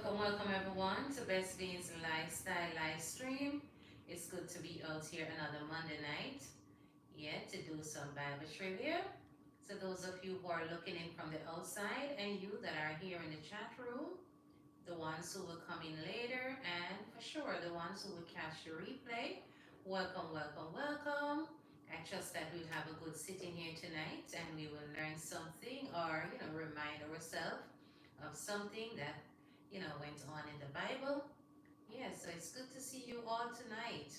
Welcome everyone to Best Beans Lifestyle live stream. It's good to be out here another Monday night, to do some Bible trivia. So those of you who are looking in from the outside and you that are here in the chat room, the ones who will come in later, and for sure the ones who will catch the replay, welcome. I trust that we'll have a good sitting here tonight and we will learn something or, remind ourselves of something that went on in the Bible. Yeah, so it's good to see you all tonight.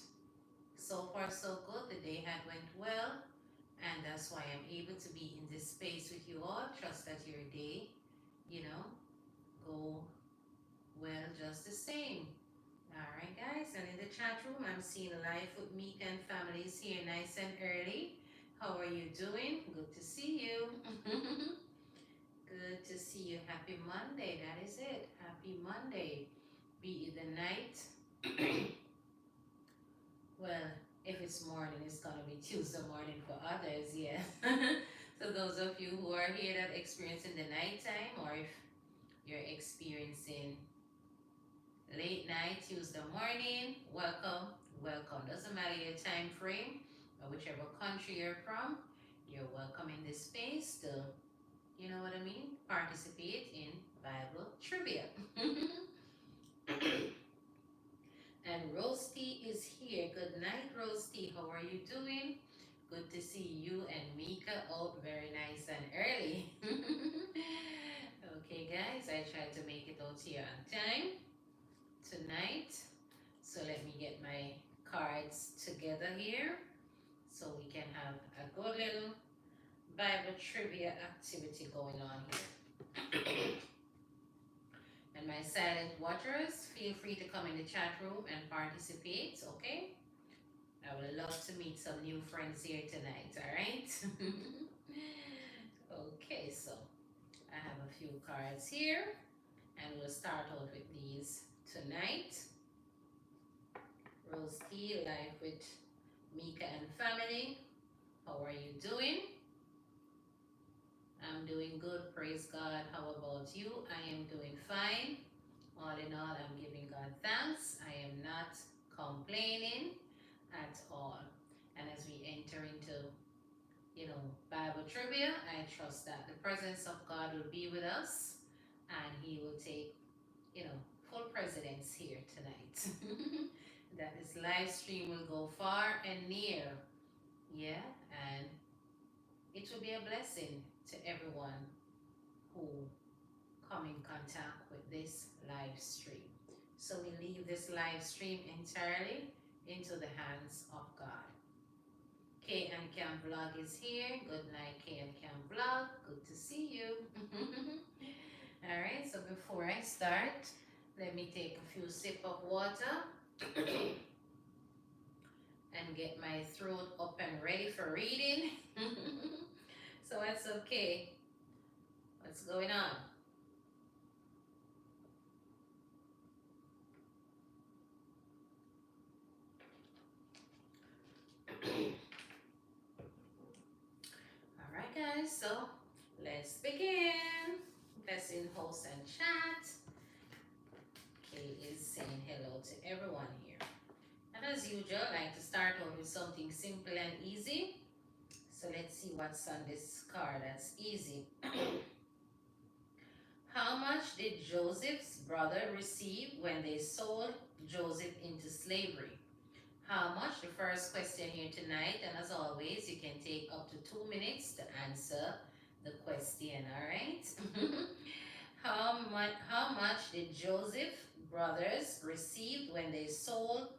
So far, so good. The day had went well, and that's why I'm able to be in this space with you all. Trust that your day, you know, go well just the same. All right, guys. And in the chat room, I'm seeing Life with Meek and families here nice and early. How are you doing? Good to see you. Good to see you. Happy Monday. That is it. Happy Monday. Be it the night. Well, if it's morning, it's going to be Tuesday morning for others, yeah. So those of you who are here that experiencing the nighttime, or if you're experiencing late night, Tuesday morning, welcome. Doesn't matter your time frame or whichever country you're from, you're welcome in this space to, you know what I mean, participate in Bible trivia. And Roasty is here. Good night, Roasty. How are you doing? Good to see you and Mika out very nice and early. Okay, guys, I tried to make it out here on time tonight. So let me get my cards together here so we can have a good little Bible trivia activity going on here. And my silent watchers, feel free to come in the chat room and participate, okay? I would love to meet some new friends here tonight, all right? Okay, so I have a few cards here, and we'll start out with these tonight. Rose Tea, Life with Mika and family. How are you doing? I'm doing good, praise God. How about you? I am doing fine. All in all, I'm giving God thanks. I am not complaining at all. And as we enter into, Bible trivia, I trust that the presence of God will be with us and He will take, full precedence here tonight. That this live stream will go far and near. Yeah, and it will be a blessing to everyone who come in contact with this live stream. So we leave this live stream entirely into the hands of God. K and Cam Vlog is here. Good night, K and Cam Vlog. Good to see you. All right, so before I start, let me take a few sips of water and get my throat up and ready for reading. So that's okay. What's going on? All right, guys, so let's begin. Bess in host and chat. Kay is saying hello to everyone here. And as usual, I like to start off with something simple and easy. So let's see what's on this card that's easy. How much did Joseph's brother receive when they sold Joseph into slavery? How much? The first question here tonight, and as always, you can take up to 2 minutes to answer the question, all right? How much did Joseph's brothers receive when they sold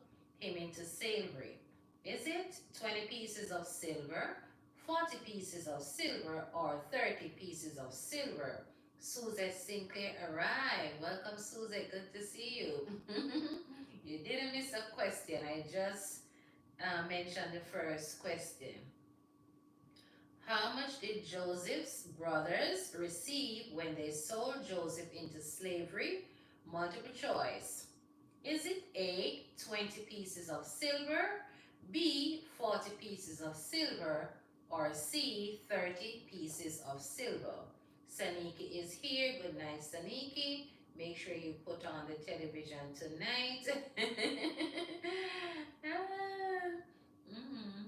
him into slavery? Is it 20 pieces of silver, 40 pieces of silver, or 30 pieces of silver? Suzette Sinclair arrived. Welcome, Suzette. Good to see you. You didn't miss a question. I just mentioned the first question. How much did Joseph's brothers receive when they sold Joseph into slavery? Multiple choice. Is it A, 20 pieces of silver, B, 40 pieces of silver, or C, 30 pieces of silver? Saniki is here. Good night, Saniki. Make sure you put on the television tonight. Ah, mm.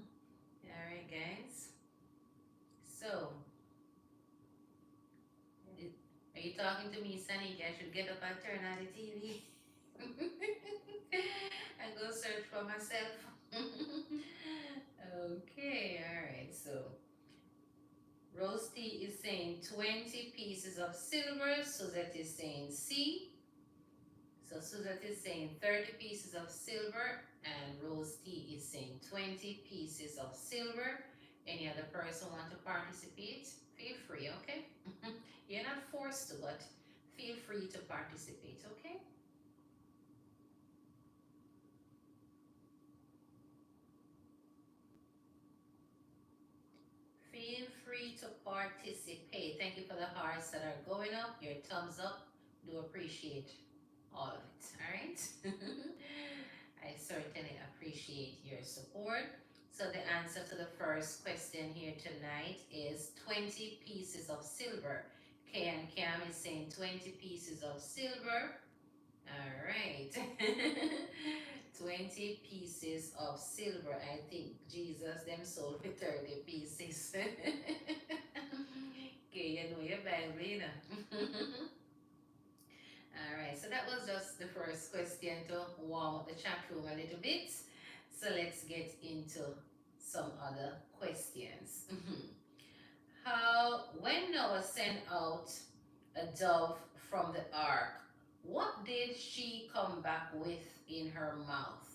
All right, guys. So, are you talking to me, Sunny? I should get up and turn on the TV and go search for myself. Okay, all right. So, Roasty is saying 20 pieces of silver. Suzette is saying C. So Suzette is saying 30 pieces of silver, and Rose T is saying 20 pieces of silver. Any other person want to participate? Feel free, okay? You're not forced to, but feel free to participate, okay? Feel free to participate. Thank you for the hearts that are going up, your thumbs up. Do appreciate all of it, all right? I certainly appreciate your support. So the answer to the first question here tonight is 20 pieces of silver. Kay and Cam is saying 20 pieces of silver. All right. 20 pieces of silver. I think Jesus them sold for 30 pieces. Okay, you know your Bible, you know. All right, so that was just the first question to warm up the chat room a little bit. So let's get into some other questions. When Noah sent out a dove from the ark, what did she come back with in her mouth?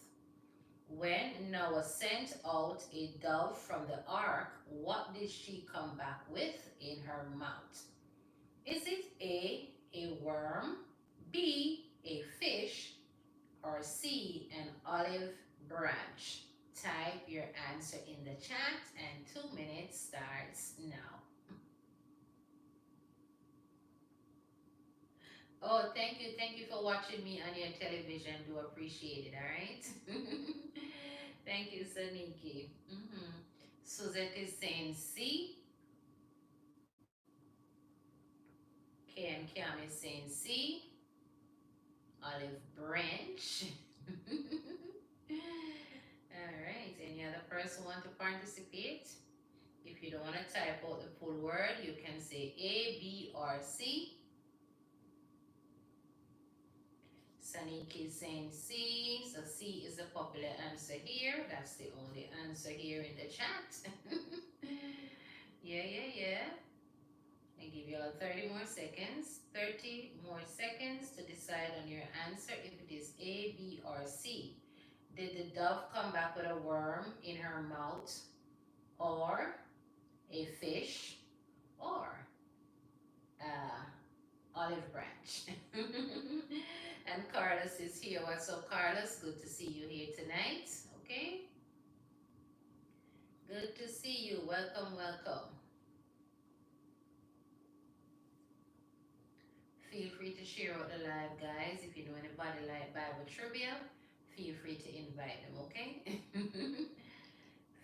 When Noah sent out a dove from the ark, what did she come back with in her mouth? Is it a worm, B, a fish, or C, an olive branch? Type your answer in the chat, and 2 minutes starts now. Oh, thank you for watching me on your television. Do appreciate it, all right? Thank you, Saniki. Suzette is saying C. K and Cam is saying C. Olive branch. All right. Any other person want to participate? If you don't want to type out the full word, you can say A, B, or C. Saniki is saying C. So C is the popular answer here. That's the only answer here in the chat. Yeah. I give you all 30 more seconds. 30 more seconds to decide on your answer if it is A, B, or C. Did the dove come back with a worm in her mouth, or a fish, or olive branch? And Carlos is here. What's up, Carlos? Good to see you here tonight. Okay? Good to see you. Welcome. Feel free to share out the live, guys. If you know anybody like Bible trivia, feel free to invite them, okay?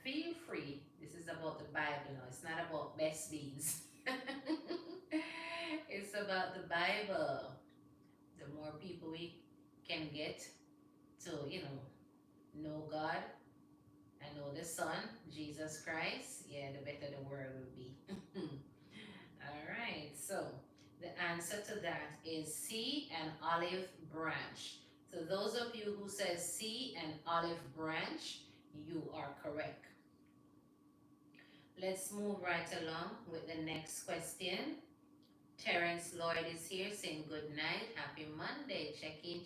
Feel free. This is about the Bible now. It's not about best beans. It's about the Bible. The more people we can get to, know God and know the Son, Jesus Christ, yeah, the better the world will be. All right, so the answer to that is C, an olive branch. So those of you who says C, an olive branch, you are correct. Let's move right along with the next question. Terrence Lloyd is here saying good night, happy Monday. Check in.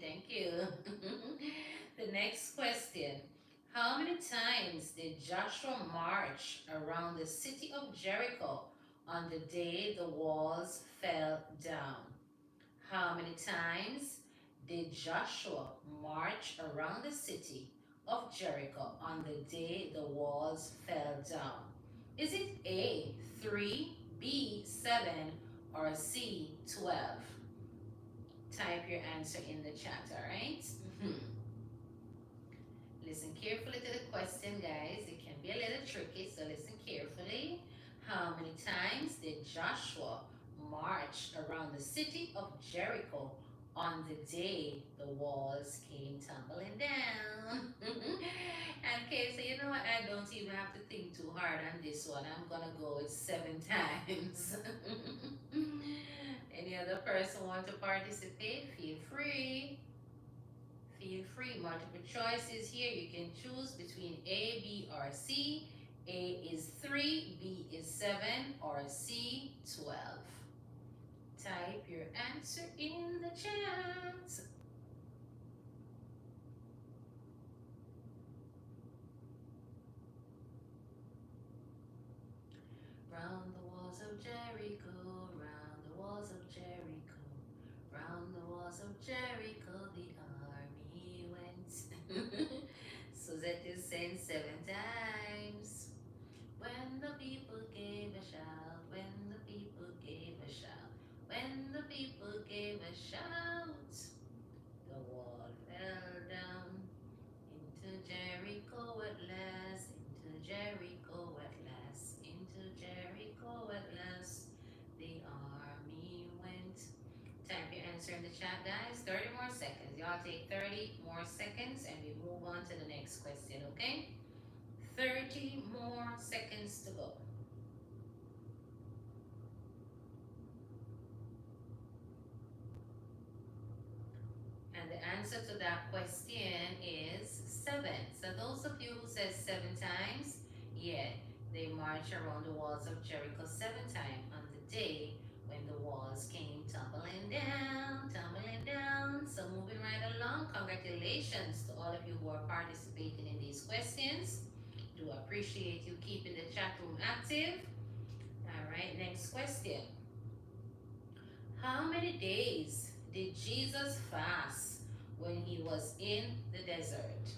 Thank you. The next question. How many times did Joshua march around the city of Jericho on the day the walls fell down? How many times did Joshua march around the city of Jericho on the day the walls fell down? Is it A, 3, B, 7, or C, 12? Type your answer in the chat, all right? Listen carefully to the question, guys. It can be a little tricky, so listen carefully. How many times did Joshua marched around the city of Jericho on the day the walls came tumbling down. And okay, so you know what? I don't even have to think too hard on this one. I'm gonna go with 7 times. Any other person want to participate? Feel free. Feel free. Multiple choices here. You can choose between A, B, or C. A is 3, B is 7, or C 12. Type your answer in the chat. Round the walls of Jericho, round the walls of Jericho, round the walls of Jericho, the army went. So that is saying 7 times. When the people gave a shout, when the people gave a shout, when the people gave a shout, the wall fell down into Jericho at last, into Jericho at last, into Jericho at last. The army went. Type your answer in the chat, guys. 30 more seconds. Y'all take 30 more seconds and we move on to the next question, okay? 30 more seconds to go. And the answer to that question is 7. So those of you who said 7 times, yeah, they marched around the walls of Jericho 7 times on the day when the walls came tumbling down, tumbling down. So moving right along, congratulations to all of you who are participating in these questions. Do appreciate you keeping the chat room active. All right, next question. How many days did Jesus fast when he was in the desert?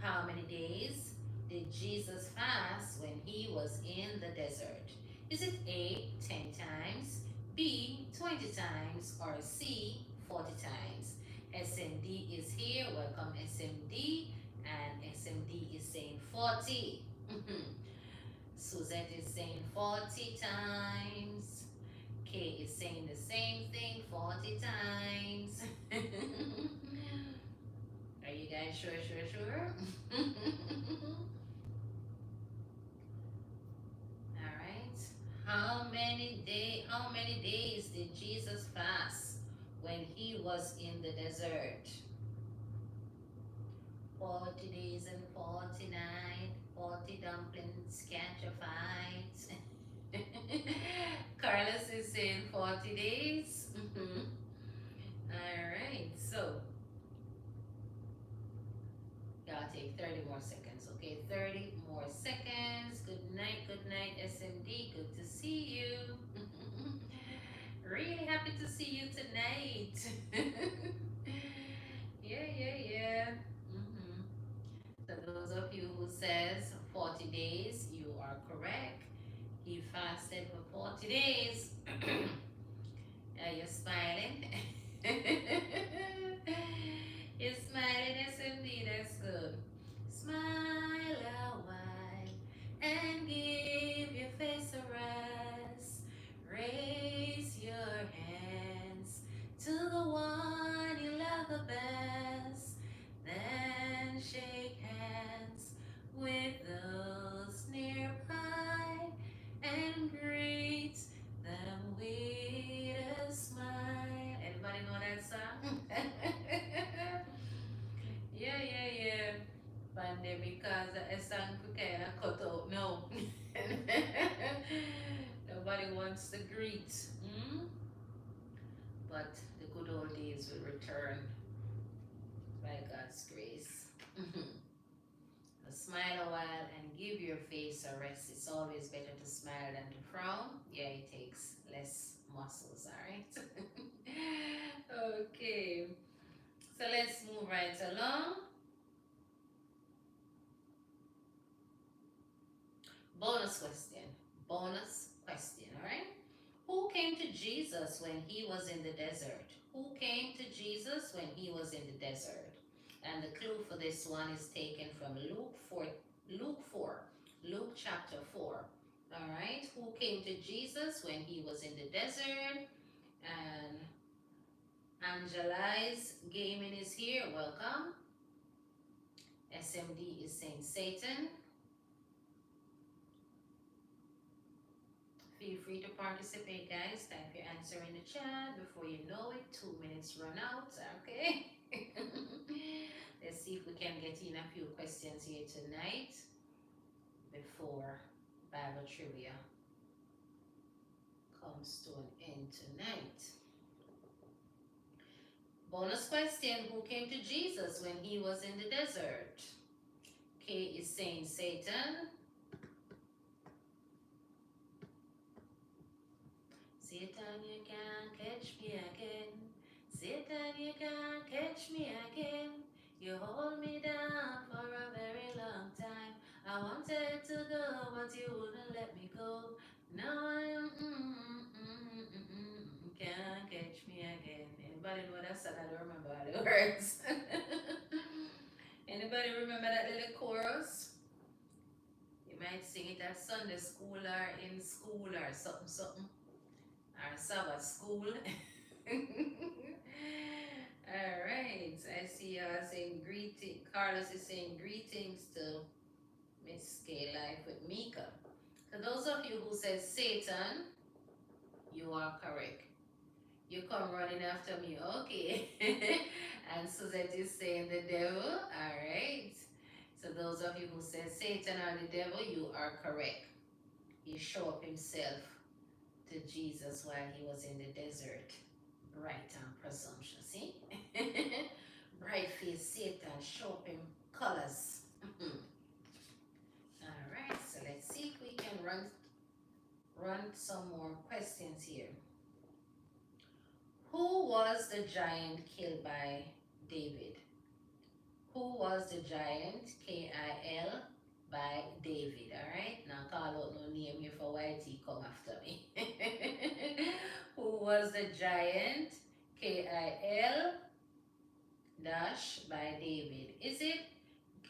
How many days did Jesus fast when he was in the desert? Is it A, 10 times, B, 20 times, or C, 40 times? SMD is here. Welcome, SMD. And SMD is saying 40. Suzette is saying 40 times. K is saying the same thing 40 times. Are you guys sure? All right. How many days did Jesus fast when he was in the desert? 40 days and 40 nights, 40 dumplings catch a fight. Carlos is saying 40 days. All right, so y'all take 30 more seconds, okay? 30 more seconds. Good night, SMD. Good to see you. Really happy to see you tonight. Yeah. hmm So those of you who says 40 days, you are correct. He fasted for 40 days. Are you smiling? You're smiling, SMD, that's good. Smile a while and give your face a rest. Raise your hands to the one you love the best. Then shake hands with those nearby and greet them with a smile. Anybody know that song? Yeah. Pandemic cause a song for kind of cut out now. Nobody wants to greet. But the good old days will return by God's grace. Smile a while and give your face a rest. It's always better to smile than to frown. Yeah, it takes less muscles, alright? Okay, so let's move right along. Bonus question. Alright? Who came to Jesus when he was in the desert? Who came to Jesus when he was in the desert? And the clue for this one is taken from Luke 4, Luke chapter 4. All right. Who came to Jesus when he was in the desert? And Angelize Gaming is here. Welcome. SMD is saying Satan. Feel free to participate, guys. Type your answer in the chat. Before you know it, 2 minutes run out. Okay. Let's see if we can get in a few questions here tonight before Bible trivia comes to an end tonight. Bonus question: who came to Jesus when he was in the desert? K is saying Satan. Satan, you can't catch me again. Satan, you can't catch me again. You hold me down for a very long time. I wanted to go, but you wouldn't let me go. Now I am, can't catch me again. Anybody know that song? I don't remember all the words. Anybody remember that little chorus? You might sing it at Sunday school or in school or something, something. Or Sabbath school. All right. I see y'all saying greeting. Carlos is saying greetings to Miss K Life with Mika. For those of you who said Satan, you are correct. You come running after me, okay? And Suzette is saying the devil. All right. So those of you who said Satan or the devil, you are correct. He showed up himself to Jesus while he was in the desert. Bright and presumption, see? Bright faced Satan, show up him colors. Alright, so let's see if we can run some more questions here. Who was the giant killed by David? Who was the giant, K-I-L, by David? Alright, now call out no name here for YT come after me. Who was the giant, K-I-L, dash, by David? Is it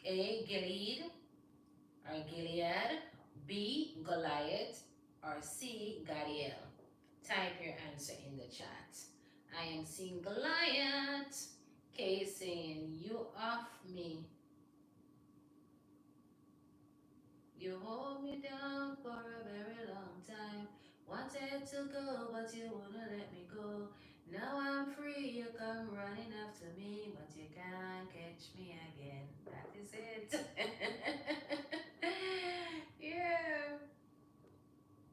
A, Gilead, or Gilead, B, Goliath, or C, Gadiel? Type your answer in the chat. I am seeing Goliath. K saying, you off me. You hold me down for a very long time. Wanted to go, but you wouldn't let me go. Now I'm free, you come running after me, but you can't catch me again. That is it. Yeah.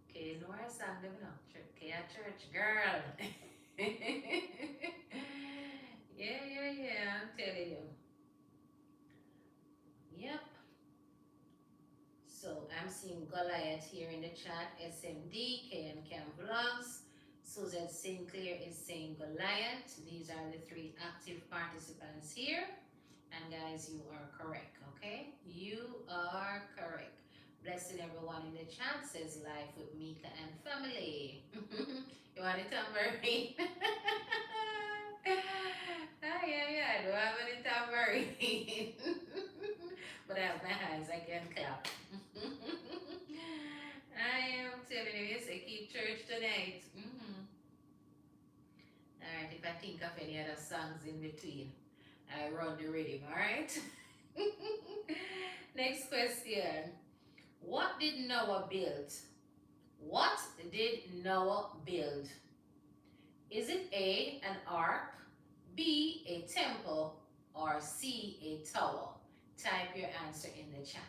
Okay, no more song, them no. Okay, a church girl. Yeah, I'm telling you. Yep. So I'm seeing Goliath here in the chat, SMD, Cam Vlogs. Suzette Sinclair is saying Goliath. These are the three active participants here. And guys, you are correct, okay? You are correct. Blessing everyone in the chat says life with Mika and family. You want a tambourine? Yeah, I don't have any tambourine. But I have my hands, I can clap. I am telling you, yes, I keep church tonight. Alright, if I think of any other songs in between, I run the rhythm, alright? Next question. What did Noah build? What did Noah build? Is it A, an ark, B, a temple, or C, a tower? Type your answer in the chat.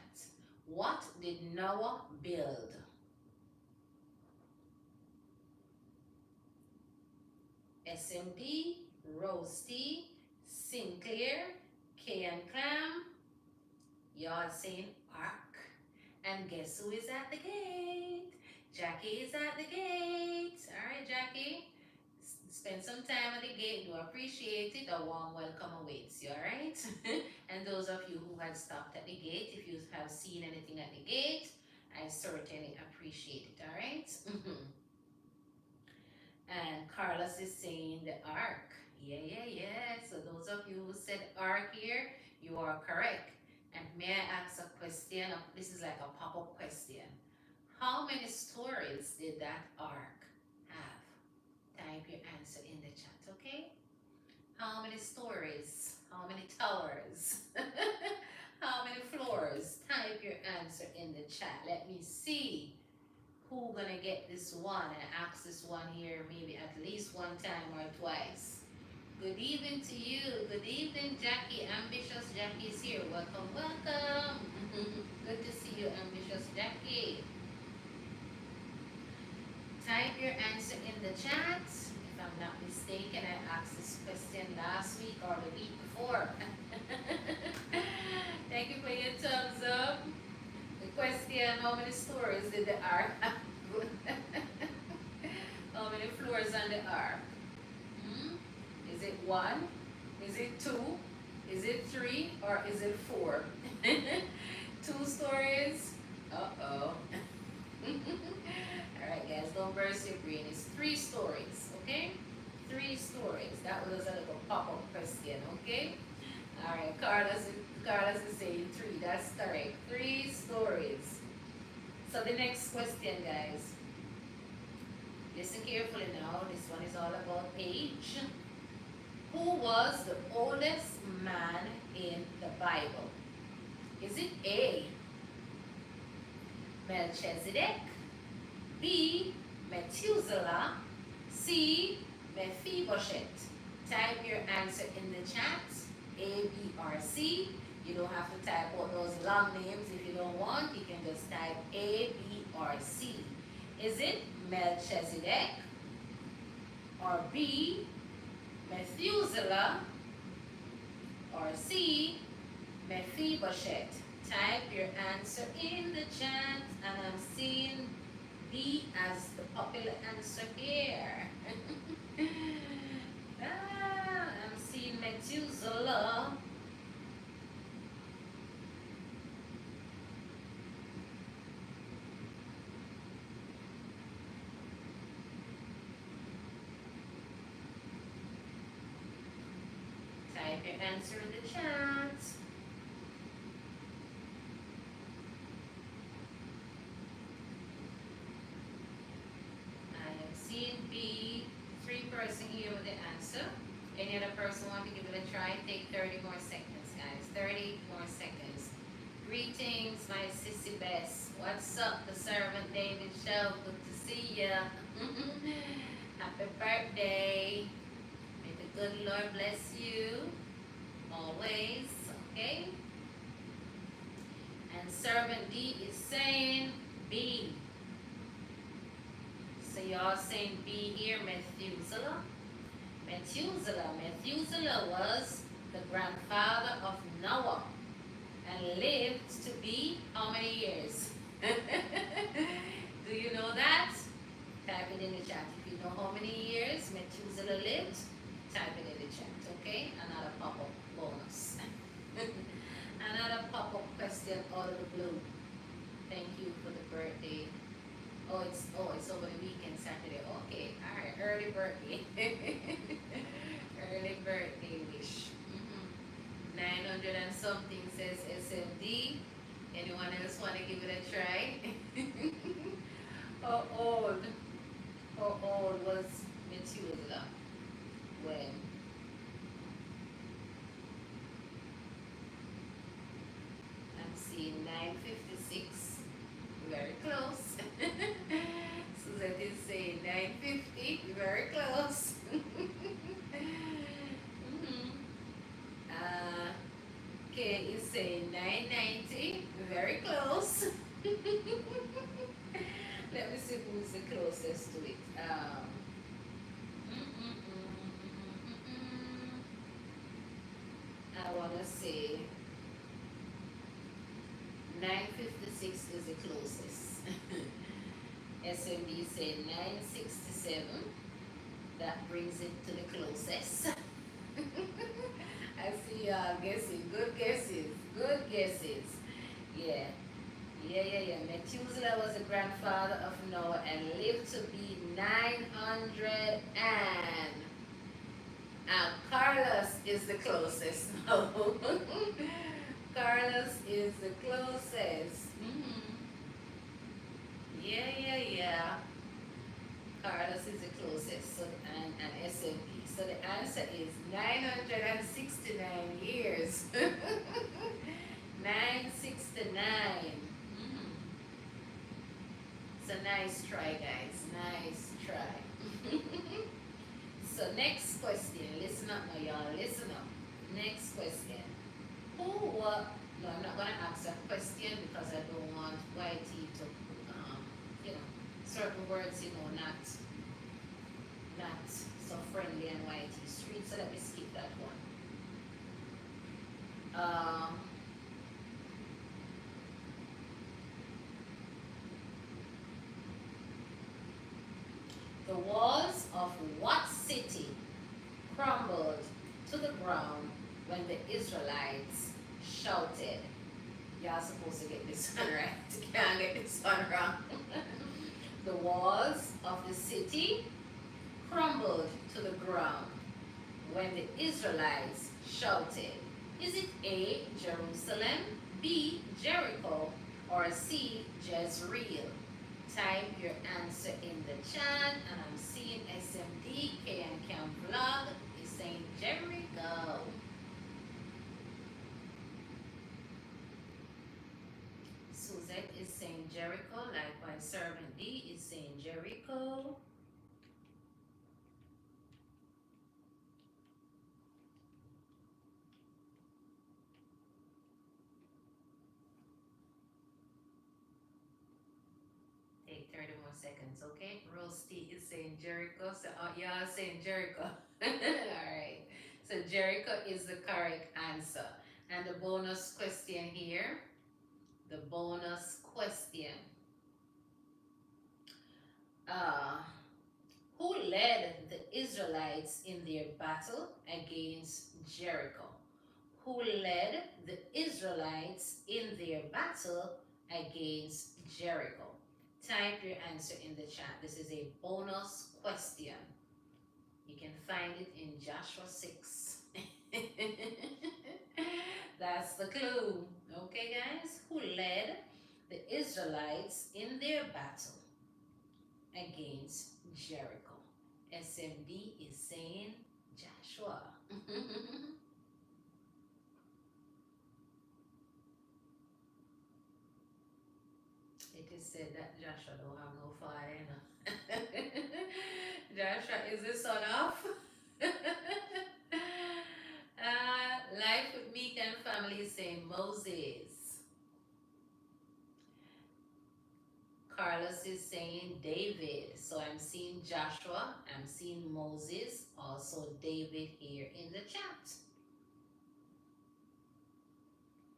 What did Noah build? SMD, Roasty, Sinclair, K and Clam, y'all saying ark. And guess who is at the gate? Jackie is at the gate. All right, Jackie. Spend some time at the gate. Do appreciate it. A warm welcome awaits you, all right? And those of you who had stopped at the gate, if you have seen anything at the gate, I certainly appreciate it, all right? And Carlos is saying the ark. Yeah. So those of you who said ark here, you are correct. And may I ask a question? This is like a pop-up question. How many stories did that ark have? Type your answer in the chat, okay? How many stories? How many towers? How many floors? Type your answer in the chat. Let me see who gonna get this one and ask this one here maybe at least one time or twice. Good evening to you. Good evening, Jackie. Ambitious Jackie is here. Welcome, welcome. Good to see you, Ambitious Jackie. Type your answer in the chat. If I'm not mistaken, I asked this question last week or the week before. Thank you for your thumbs up. The question, how many stories did the ark have? How many floors on the ark? Hmm? Is it one? Is it two? Is it three? Or is it four? Two stories? Uh-oh. Alright guys, don't burst your brain. It's three stories, okay? Three stories. That was a little pop-up question, okay? Alright, Carlos is saying three. That's correct. Three stories. So the next question, guys. Listen carefully now. This one is all about age. Who was the oldest man in the Bible? Is it A, Melchizedek, B, Methuselah, C, Mephibosheth? Type your answer in the chat, A, B, or C. You don't have to type out those long names if you don't want. You can just type A, B, or C. Is it Melchizedek, or B, Methuselah, or C, Mephibosheth? Type your answer in the chat, and I'm seeing B as the popular answer here. I'm seeing Methuselah. Type your answer in the chat. I am seeing B, three-person here with the answer. Any other person want to give it a try? Take 30 more seconds, guys. 30 more seconds. Greetings, my sissy Bess. What's up, the servant David Show? Good to see ya. Happy birthday. May the good Lord bless you always, okay? And servant D is saying B. So y'all saying B here, Methuselah. Methuselah was the grandfather of Noah and lived to be how many years? Do you know that? Type it in the chat. If you know how many years Methuselah lived, type it in the chat, okay? Another pop-up bonus. Another pop-up question out of the blue. Thank you for the birthday. Oh, it's over the weekend, Saturday. Okay, all right, early birthday. Early birthday wish. 900 and something says SMD. Anyone else want to give it a try? How old was Methuselah when? I'm seeing 956. Very close. Suzette is saying 950. Very close. Kay is saying 990. Very close. Let me see who's the closest to it. I want to say 956 is the closest. SMD said 967. That brings it to the closest. I see y'all guessing. Good guesses. Good guesses. Yeah. Methuselah was the grandfather of Noah and lived to be 900 and Carlos is the closest. No. Carlos is the closest. Yeah. Carlos is the closest, so, and SMP. So the answer is 969 years. 969. Mm. So nice try, guys. Nice try. So next question. Listen up now, y'all. Listen up. Next question. Who what? No, I'm not gonna ask a question because I don't want YT to, you know, certain words, not so friendly and YT street. So let me skip that one. The walls of what city crumbled to the ground when the Israelites shouted? Y'all supposed to get this one right. Can't get this one wrong. The walls of the city crumbled to the ground when the Israelites shouted. Is it A, Jerusalem, B, Jericho, or C, Jezreel? Type your answer in the chat, and I'm seeing SMD, K and Cam Vlog is saying Jericho. Suzette is saying Jericho, likewise Servant D is saying Jericho. Take 30 more seconds, okay? Roasty is saying Jericho, so y'all saying Jericho. Alright, so Jericho is the correct answer. And the bonus question here, the bonus question. Uh, who led the Israelites in their battle against Jericho? Who led the Israelites in their battle against Jericho? Type your answer in the chat. This is a bonus question. You can find it in Joshua 6. That's the clue. Okay, guys? Who led the Israelites in their battle against Jericho? SMD is saying Joshua. It is said that Joshua don't have no father, you know. Joshua is the son of Life with Meek and Family is saying Moses. Carlos is saying David. So I'm seeing Joshua, I'm seeing Moses, also David here in the chat.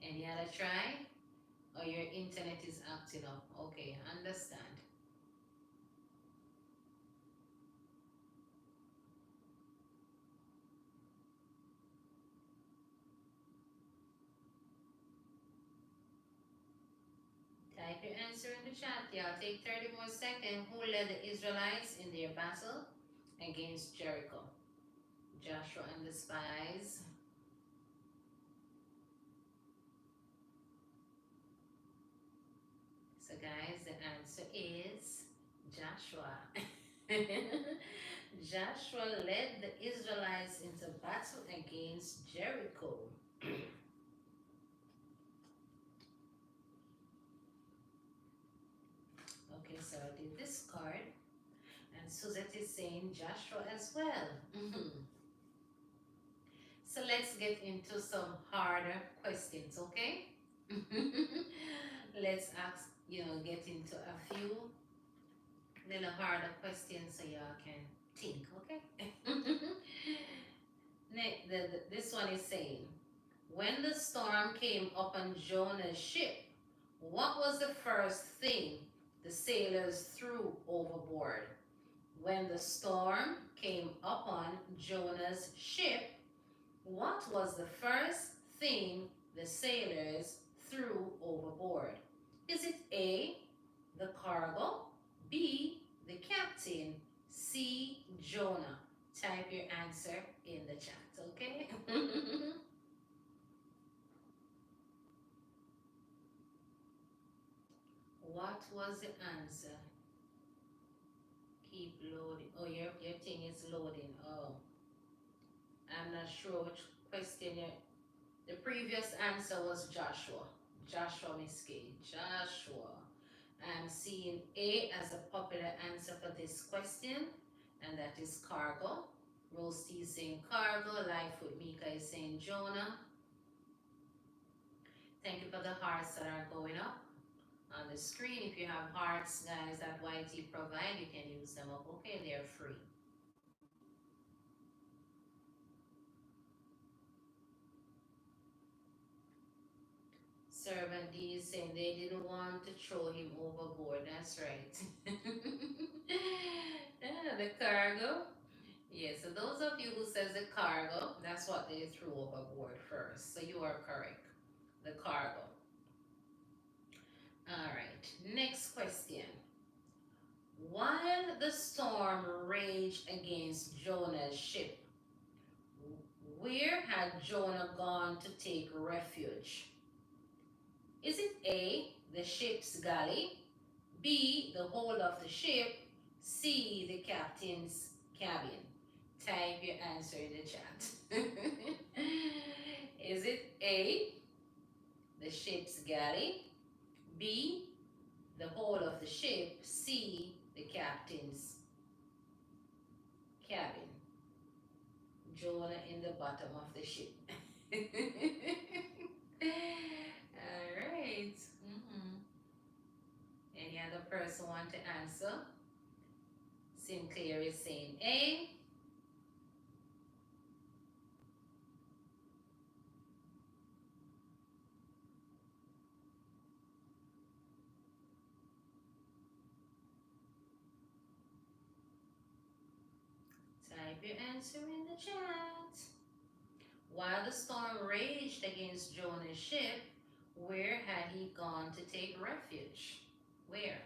Any other try? Or your internet is acting up? Okay, understand. Type your answer in the chat. Y'all take 30 more seconds. Who led the Israelites in their battle against Jericho? Joshua and the spies. So guys, the answer is Joshua. Joshua led the Israelites into battle against Jericho. Okay, so I did this card. And Suzette is saying Joshua as well. So let's get into some harder questions, okay? Let's ask, get into a few little harder questions so y'all can think, okay? This one is saying, when the storm came upon Jonah's ship, what was the first thing the sailors threw overboard? When the storm came upon Jonah's ship, what was the first thing the sailors threw overboard? Is it A, the cargo, B, the captain, C, Jonah? Type your answer in the chat, okay? What was the answer? Keep loading. Oh, your thing is loading. Oh, I'm not sure which question you. The previous answer was Joshua. Joshua Miskey. Joshua. I'm seeing A as a popular answer for this question, and that is cargo. Roasty is saying cargo. Life with Mika is saying Jonah. Thank you for the hearts that are going up on the screen. If you have hearts, guys, that YT provide, you can use them up. Okay, they're free. Servant D is saying they didn't want to throw him overboard. That's right. Yeah, the cargo. Yeah, so those of you who says the cargo, that's what they threw overboard first. So you are correct. The cargo. All right. Next question. While the storm raged against Jonah's ship, where had Jonah gone to take refuge? Is it A, the ship's galley, B, the hold of the ship, C, the captain's cabin? Type your answer in the chat. Is it A, the ship's galley, B, the hold of the ship, C, the captain's cabin? Jonah in the bottom of the ship. All right. Any other person want to answer? Sinclair is saying A. Type your answer in the chat. While the storm raged against Jonah's ship, where had he gone to take refuge? Where?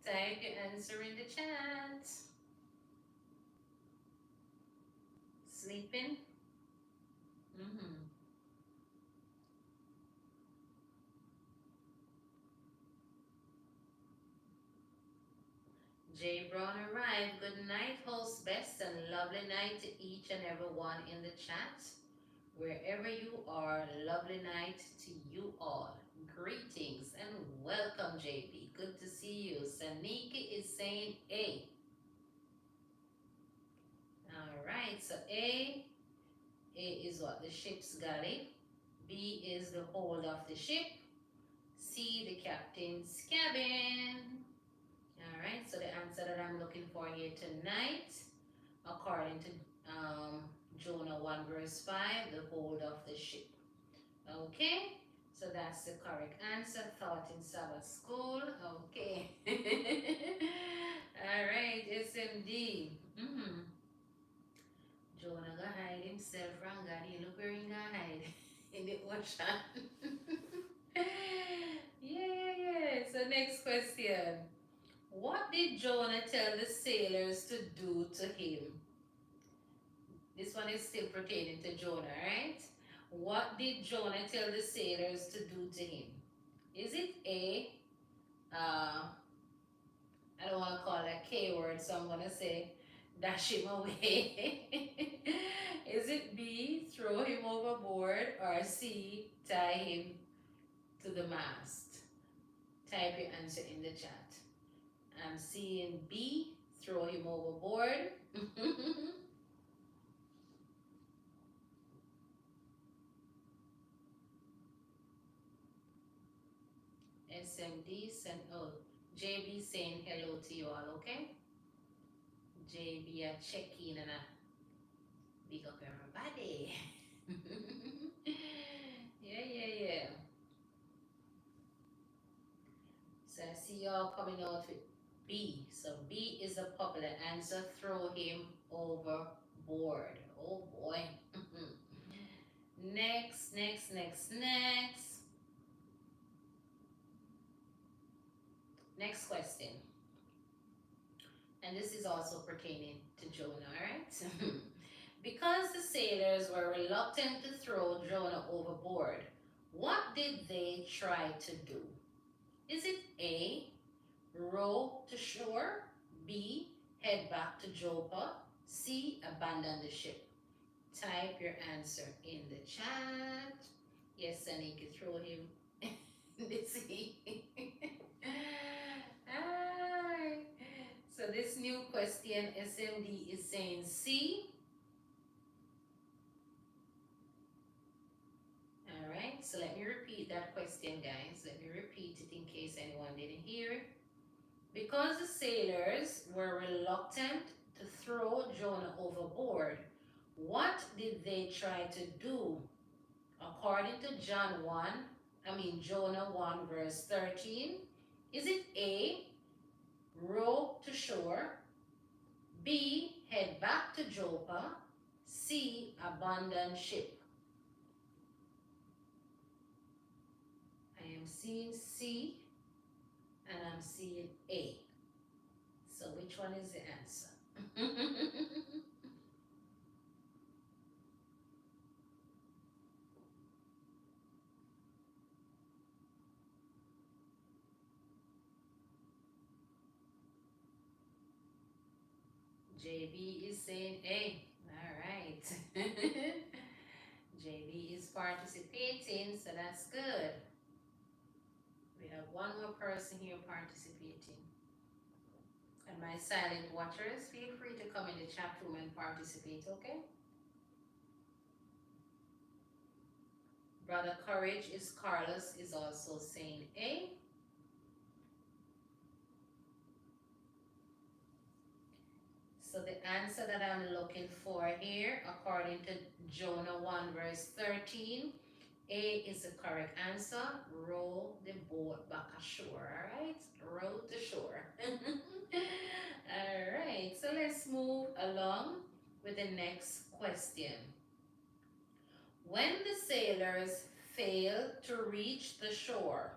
Type your answer in the chat. Sleeping? Mm-hmm. Jay Brown arrived. Good night, host Bess, and lovely night to each and every one in the chat. Wherever you are, lovely night to you all. Greetings and welcome, JB. Good to see you. Saniki is saying A. All right, so A is what? The ship's galley. B is the hold of the ship. C, the captain's cabin. All right, so the answer that I'm looking for here tonight, according to Jonah 1 verse 5, the hold of the ship. Okay, so that's the correct answer. Taught in Sabbath school. Okay. All right, SMD. Jonah gonna hide himself from God. You look where he gonna hide in the ocean. Yeah. So next question. What did Jonah tell the sailors to do to him? This one is still pertaining to Jonah, right? What did Jonah tell the sailors to do to him? Is it A, I don't want to call that K word, so I'm going to say dash him away? Is it B, throw him overboard, or C, tie him to the mast? Type your answer in the chat. I'm seeing B, throw him overboard. SMD sent, oh, JB saying hello to you all, okay? JB, I check in and I big up everybody. Yeah. So I see y'all coming out with B. So B is a popular answer. Throw him overboard. Oh boy. Next. Next question. And this is also pertaining to Jonah, alright? Because the sailors were reluctant to throw Jonah overboard, what did they try to do? Is it A, row to shore, B. Head back to Joppa. C. Abandon the ship. Type your answer in the chat. Yes, Anika, throw him in the sea. Alright. So this new question, SMD is saying C. Alright, so let me repeat that question, guys. Let me repeat it in case anyone didn't hear it. Because the sailors were reluctant to throw Jonah overboard, what did they try to do? According to Jonah 1 verse 13, is it A, row to shore, B, head back to Joppa, C, abandon ship? I am seeing C and I'm seeing A. So which one is the answer? JB is saying A. All right. JB is participating, so that's good. We have one more person here participating. And my silent watchers, feel free to come in the chat room and participate, okay? Brother Courage is Carlos is also saying A. So the answer that I'm looking for here, according to Jonah 1 verse 13, A is the correct answer. Row the boat back ashore, all right? Row to shore. All right, so let's move along with the next question. When the sailors failed to reach the shore,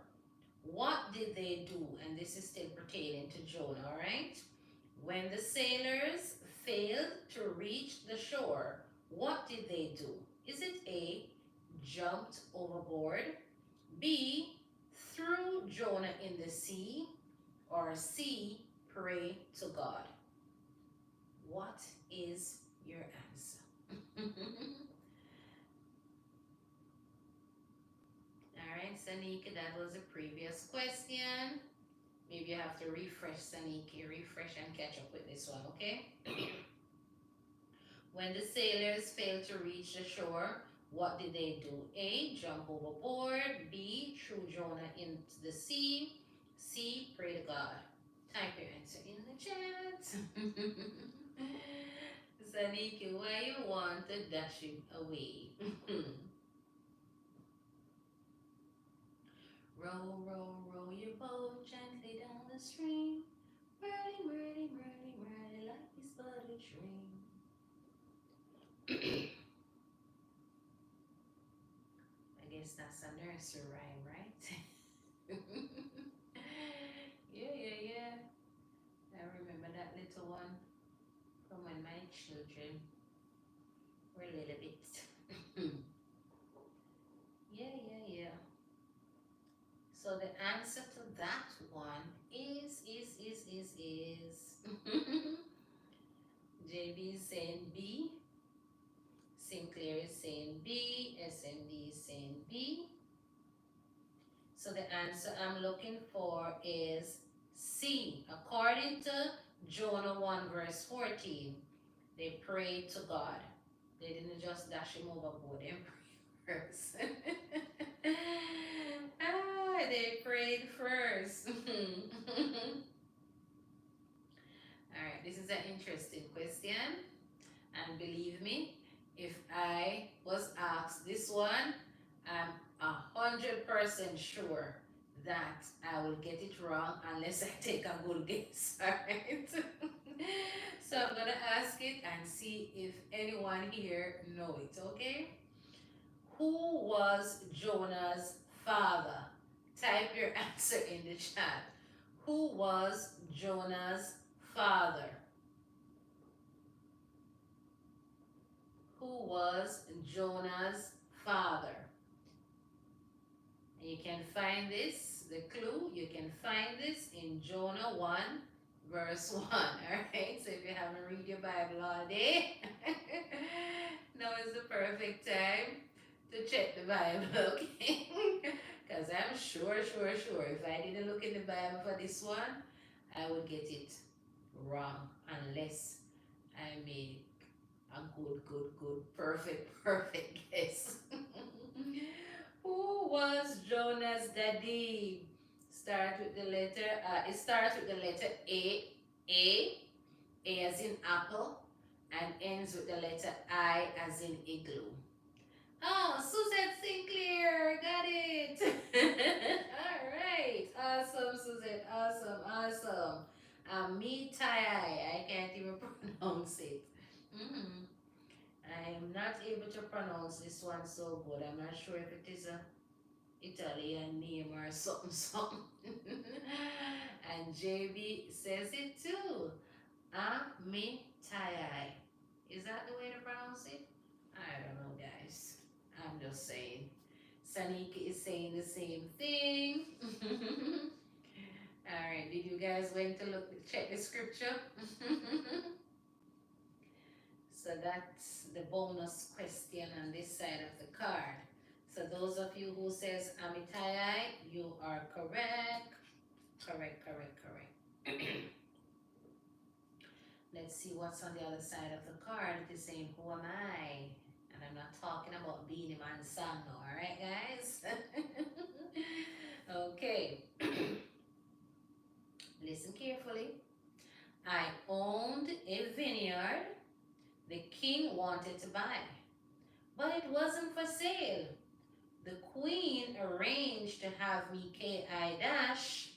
what did they do? And this is still pertaining to Jonah, all right? When the sailors failed to reach the shore, what did they do? Is it A, jumped overboard, B, threw Jonah in the sea, or C, pray to God? What is your answer? All right, Sanika, that was a previous question. Maybe you have to refresh, Saniki, refresh and catch up with this one, okay? When the sailors failed to reach the shore, what did they do? A, jump overboard. B, threw Jonah into the sea. C, pray to God. Type your answer in the chat. Saniki, why you want to dash him away? Row, row, row your boat gently down the stream. Merrily, merrily, merrily, merrily, life is but a dream. I guess that's a nursery rhyme, right? Yeah. I remember that little one from when my children were a little bit. Yeah. So the answer to that one is JB is saying B, Sinclair is saying B, SMD is saying B. So the answer I'm looking for is C. According to Jonah 1 verse 14, they prayed to God. They didn't just dash him overboard, they prayed first. They prayed first. Alright, this is an interesting question. And believe me, if I was asked this one, I'm 100% sure that I will get it wrong unless I take a good guess. Alright. So I'm gonna ask it and see if anyone here know it, okay? Who was Jonah's father? Type your answer in the chat. Who was Jonah's father? Who was Jonah's father? And you can find this, the clue, you can find this in Jonah 1 verse 1. Alright, so if you haven't read your Bible all day, now is the perfect time to check the Bible, okay? Because I'm sure, if I didn't look in the Bible for this one, I would get it wrong unless I make a perfect guess. Who was Jonah's daddy? Start with the letter. It starts with the letter A. A. A as in apple, and ends with the letter I as in igloo. Oh, Suzette Sinclair, got it. All right, awesome, Suzette, awesome. Me I can't even pronounce it. Mm-hmm. I am not able to pronounce this one so good. I'm not sure if it is a Italian name or something. And JB says it too. Amitai. Is that the way to pronounce it? I don't know, guys. I'm just saying. Sanika is saying the same thing. All right, did you guys went to check the scripture? So that's the bonus question on this side of the card. So those of you who says Amitai, you are correct. Correct. Let's see what's on the other side of the card. It is saying, who am I? And I'm not talking about Beanie Man song now, alright guys? Okay. Listen carefully. I owned a vineyard the king wanted to buy, but it wasn't for sale. The queen arranged to have me KI dash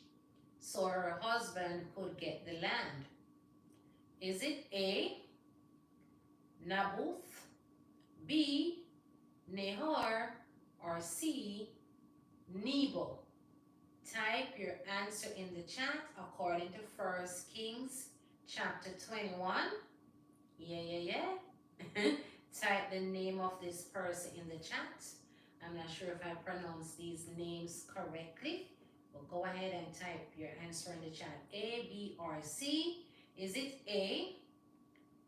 so her husband could get the land. Is it A, Naboth, B, Nahor, or C, Nebo? Type your answer in the chat according to 1 Kings chapter 21. Yeah. Type the name of this person in the chat. I'm not sure if I pronounced these names correctly, but go ahead and type your answer in the chat. A, B, or C. Is it A,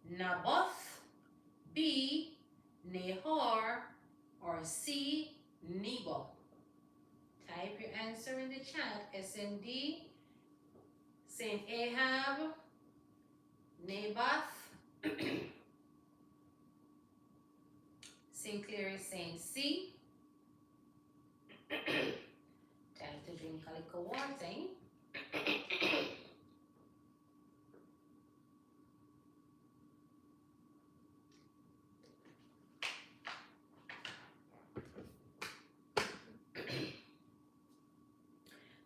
Naboth, B, Nahor, or C, Nebo? Type your answer in the chat. SMD, Saint Ahab, Naboth. Sinclair is saying C. Time to drink a little water.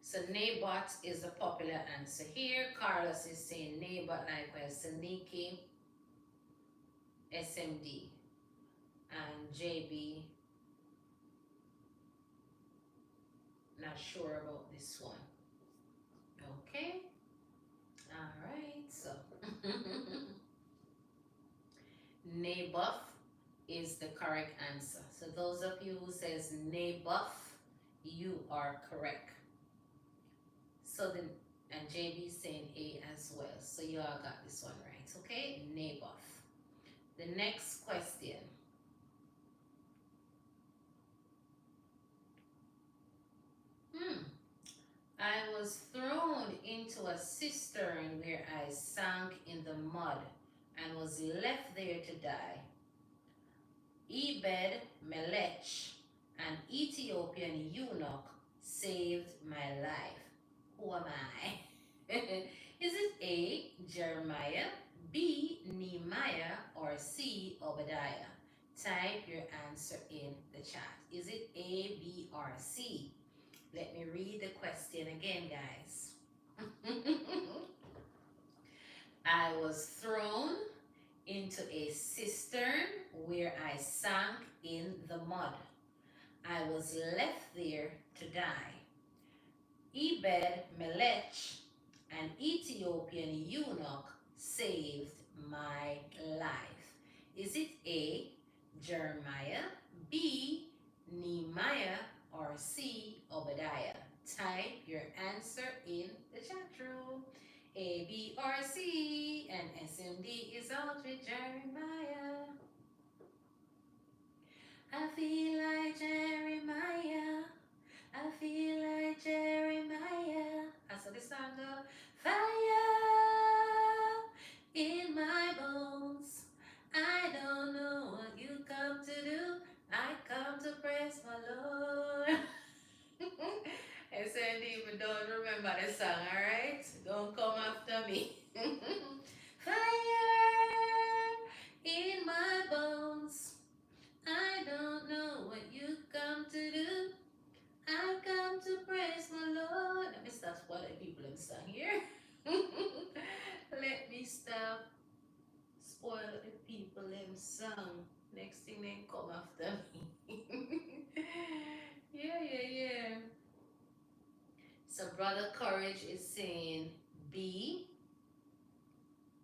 So Naboth is the popular answer here. Carlos is saying Naboth, likewise Saniki, SMD, and JB. Not sure about this one. Okay. All right. So Naboth is the correct answer. So those of you who says Naboth, you are correct. So then, and JB saying A as well. So you all got this one right. Okay. Naboth. The next question. I was thrown into a cistern where I sank in the mud and was left there to die. Ebed Melech, an Ethiopian eunuch, saved my life. Who am I? Is it A, Jeremiah, B, Nehemiah, or C, Obadiah? Type your answer in the chat. Is it A, B, or C? Let me read the question again, guys. I was thrown into a cistern where I sank in the mud. I was left there to die. Ebed Melech, an Ethiopian eunuch, saved my life. Is it A, Jeremiah, B, Nehemiah, or C, Obadiah? Type your answer in the chat room. A, B, or C, and SMD is out with Jeremiah. I feel like Jeremiah. I feel like Jeremiah. That's what the song goes. Fire in my bones. I don't know what you come to do. I come to praise my Lord. I said, even don't remember the song, alright? Don't come after me. Fire in my bones. I don't know what you come to do. I come to praise my Lord. Let me stop spoiling people in song here. Let me stop spoil the people in song. Next thing they come after me. Yeah. So Brother Courage is saying B.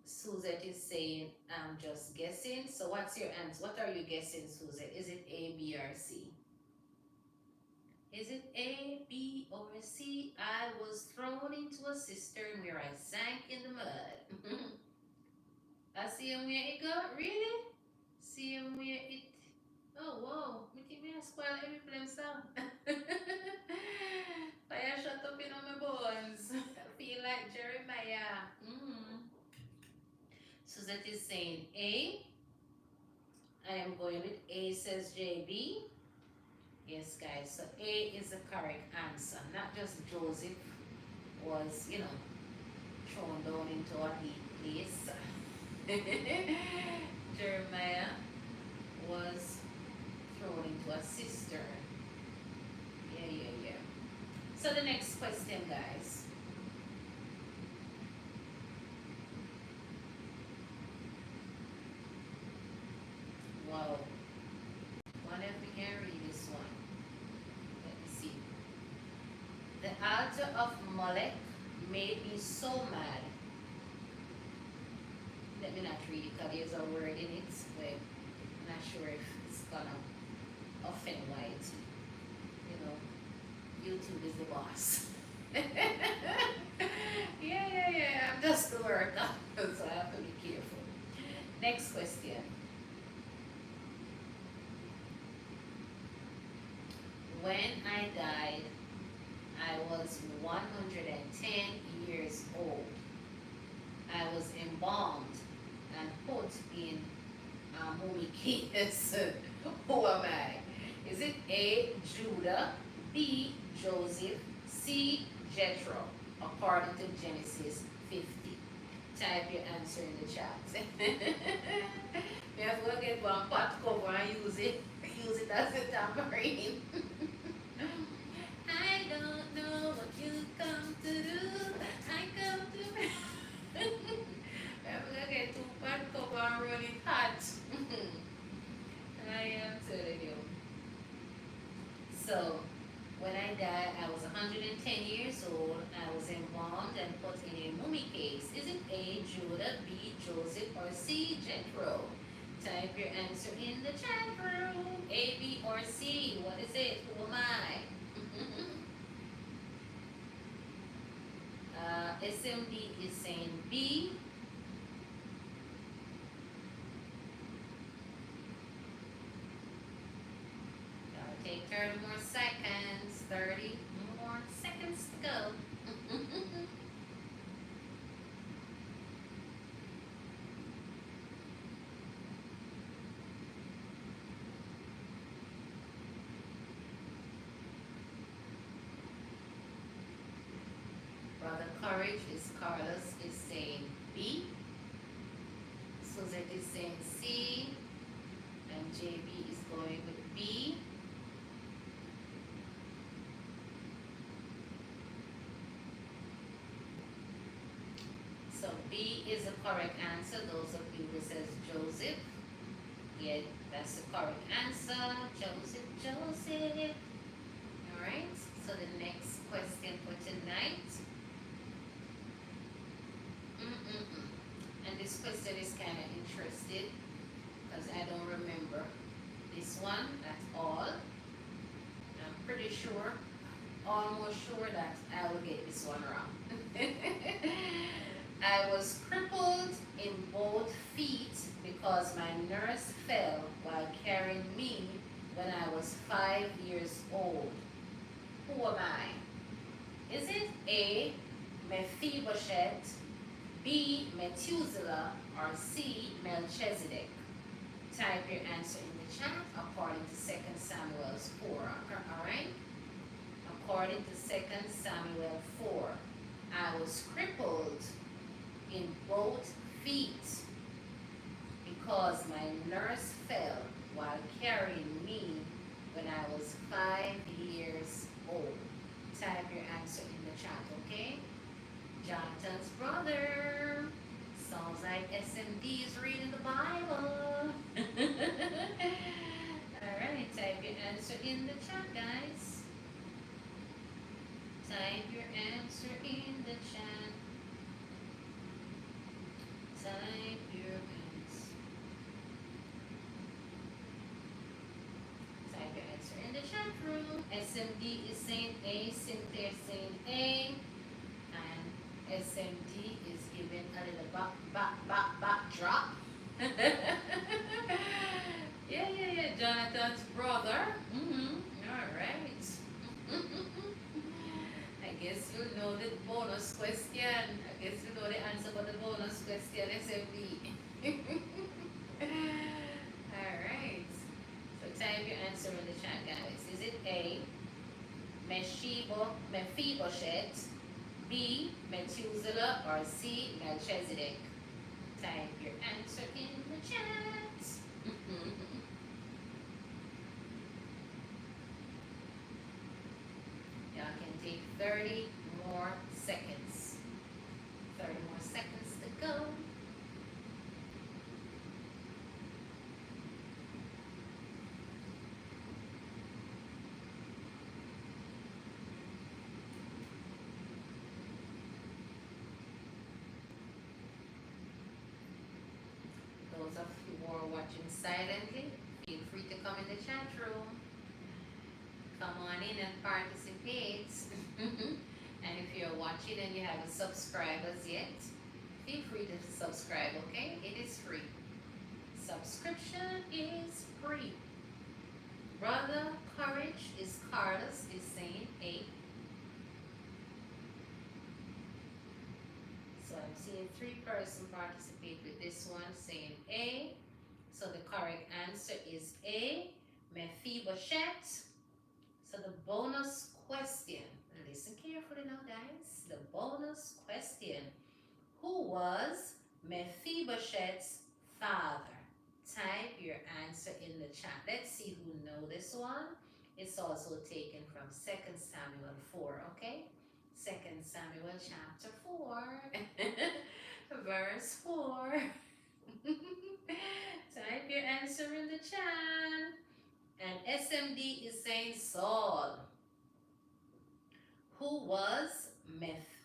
Suzette is saying I'm just guessing. So what's your answer? What are you guessing, Suzette? Is it A, B, or C? Is it A, B, or C? I was thrown into a cistern where I sank in the mud. I see him where it go? Really? See him where it... Oh, whoa. Me think me a spoil every film song. Fire shut up in on my bones. I feel like Jeremiah. Suzette is saying A. I am going with A, says JB. Yes, guys. So A is the correct answer. Not just Joseph was, thrown down into a deep place. Jeremiah was thrown into a cistern. Yeah. So the next question, guys. Wow. Wonder if we can read this one. Let me see. The altar of Molech made me so mad. Let me not read it because there's a word in it, but I'm not sure if it's gonna offend YT. YouTube is the boss. Yeah. I'm just the worker, so I have to be careful. Next question. When I died, I was 110 years old. I was embalmed and put in a mummy case. Who am I? Is it A, Judah, B, Joseph, C, Jethro, according to Genesis 50? Type your answer in the chat. You have to get one pot cover and use it as a tambourine. I don't know what you come to do. I come to... You have to get two pot cover and run it hot. I am telling you. So, when I died, I was 110 years old. I was embalmed and put in a mummy case. Is it A, Judah, B, Joseph, or C, Jethro? Type your answer in the chat room. A, B, or C. What is it? Who am I? SMD is saying B. Take 30 more seconds. 30 more seconds to go. Brother Courage is Carlos is saying B. Suzette is saying C. And JB is going with B. So B is the correct answer. Those of you who says Joseph, yeah, that's the correct answer. Joseph. All right. So the next question for tonight. And this question is kind of interesting because I don't remember this one at all. I'm pretty sure, almost sure that I will get this one wrong. I was crippled in both feet because my nurse fell while carrying me when I was 5 years old. Who am I? Is it A, Mephibosheth, B, Methuselah, or C, Melchizedek? Type your answer in the chat according to 2 Samuel 4. Alright? According to 2 Samuel 4, I was crippled in both feet because my nurse fell while carrying me when I was 5 years old. Type your answer in the chat, okay? Jonathan's brother. Sounds like SMD is reading the Bible. Alright, type your answer in the chat, guys. Type your answer in the chat. Type your answer. Type your answer in the chat room. SMD is saying A, Cynthia is saying A, and SMD is giving a little back drop. Yeah. Jonathan's brother. All right. I guess you know the bonus question. I guess you know the answer for the bonus question, SMD. Alright. So type your answer in the chat, guys. Is it A, Mephibosheth, B, Methuselah, or C, Melchizedek? Type your answer in the chat. Y'all can take 30 more seconds. 30 more seconds to go. Those of you who are watching silently, feel free to come in the chat room. Come on in and participate. And if you're watching and you haven't subscribed as yet, feel free to subscribe, okay? It is free. Subscription is free. Brother Courage is Carlos is saying A. So I'm seeing 3 persons participate with this one saying A. So the correct answer is A, Mephibosheth. So the bonus question, listen carefully now, guys. The bonus question, who was Mephibosheth's father? Type your answer in the chat. Let's see who know this one. It's also taken from 2 Samuel 4, okay? 2 Samuel chapter 4, verse 4. Type your answer in the chat. And SMD is saying Saul. Who was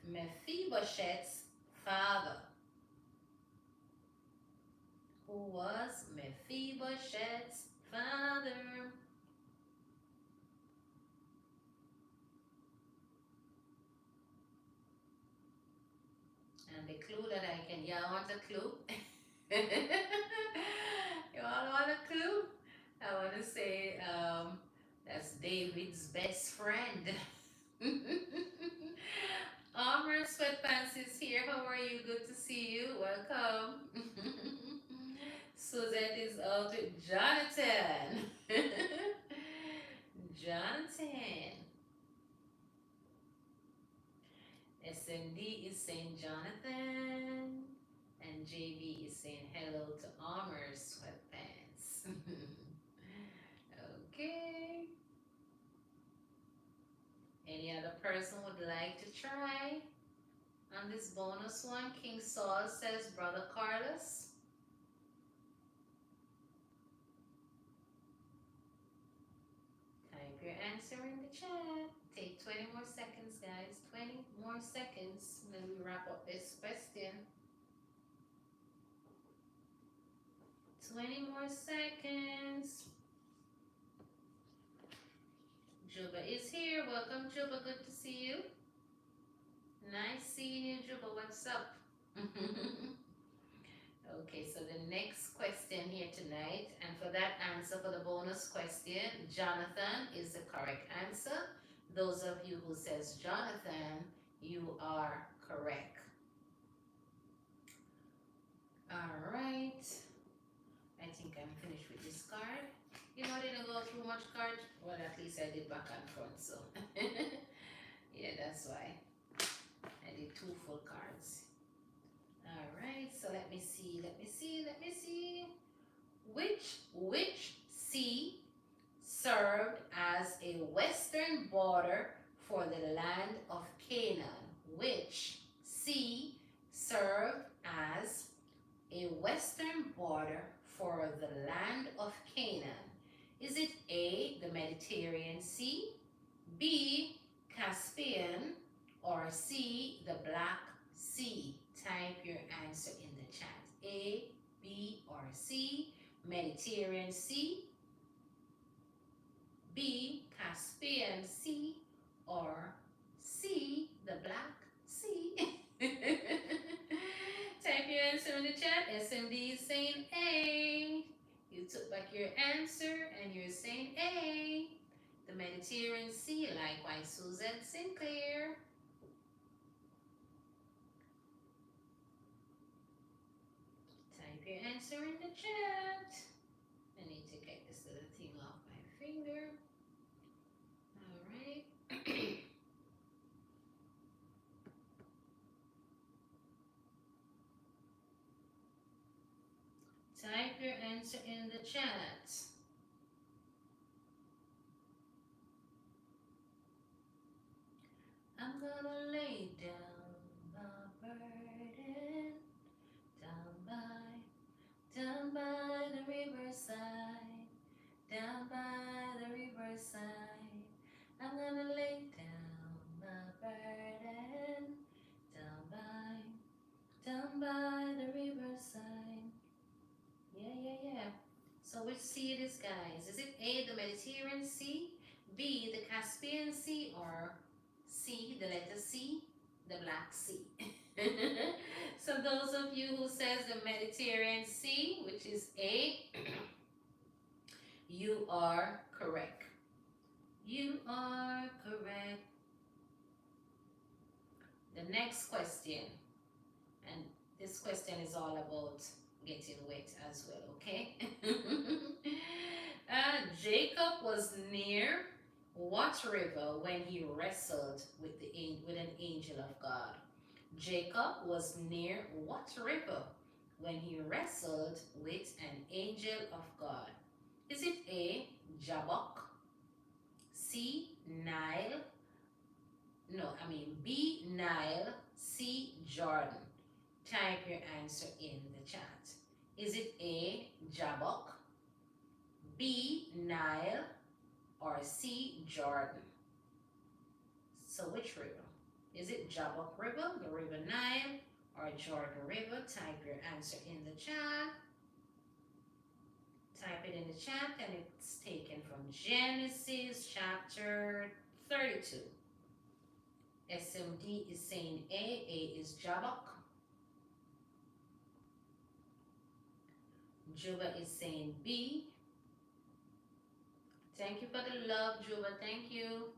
Mephibosheth's father? Who was Mephibosheth's father? And the clue that I can, y'all want a clue? You all want a clue? I want to say that's David's best friend. Armor Sweatpants is here. How are you? Good to see you. Welcome. Suzette is out with Jonathan. Jonathan. SMD is saying Jonathan. And JB is saying hello to Armor Sweatpants. Okay. Any other person would like to try on this bonus one? King Saul says Brother Carlos. Type your answer in the chat. Take 20 more seconds, guys. 20 more seconds. And then we wrap up this question. 20 more seconds. Juba is here. Welcome, Juba. Good to see you. Nice seeing you, Juba. What's up? Okay, so the next question here tonight, and for that answer for the bonus question, Jonathan is the correct answer. Those of you who says Jonathan, you are correct. All right. I think I'm finished with this card. You know, I didn't go through much cards. Well, at least I did back and front, so. Yeah, that's why. I did two full cards. All right, so let me see. Which sea served as a western border for the land of Canaan? Which sea served as a western border for the land of Canaan? Is it A, the Mediterranean Sea, B, Caspian, or C, the Black Sea? Type your answer in the chat. A, B, or C, Mediterranean Sea, B, Caspian Sea, or C, the Black Sea? Type your answer in the chat. SMD is saying A. You took back your answer and you're saying A. The Mediterranean Sea, likewise Suzette Sinclair. Type your answer in the chat. I need to get this little thing off my finger. All right. Type your answer in the chat. I'm gonna lay down my burden down by the riverside, down by the riverside. I'm gonna lay down my burden down by the riverside. Yeah. So which sea it is, guys? Is it A, the Mediterranean Sea, B, the Caspian Sea, or C, the letter C, the Black Sea? So those of you who says the Mediterranean Sea, which is A, you are correct. You are correct. The next question, and this question is all about getting wet as well, okay? Jacob was near what river when he wrestled with an angel of God? Jacob was near what river when he wrestled with an angel of God? Is it A, Jabbok, C, Nile, B, Nile, C, Jordan? Type your answer in the chat. Is it A, Jabbok, B, Nile, or C, Jordan? So which river? Is it Jabbok River, the River Nile, or Jordan River? Type your answer in the chat. Type it in the chat, and it's taken from Genesis chapter 32. SMD is saying A is Jabbok. Juba is saying B. Thank you for the love, Juba. Thank you.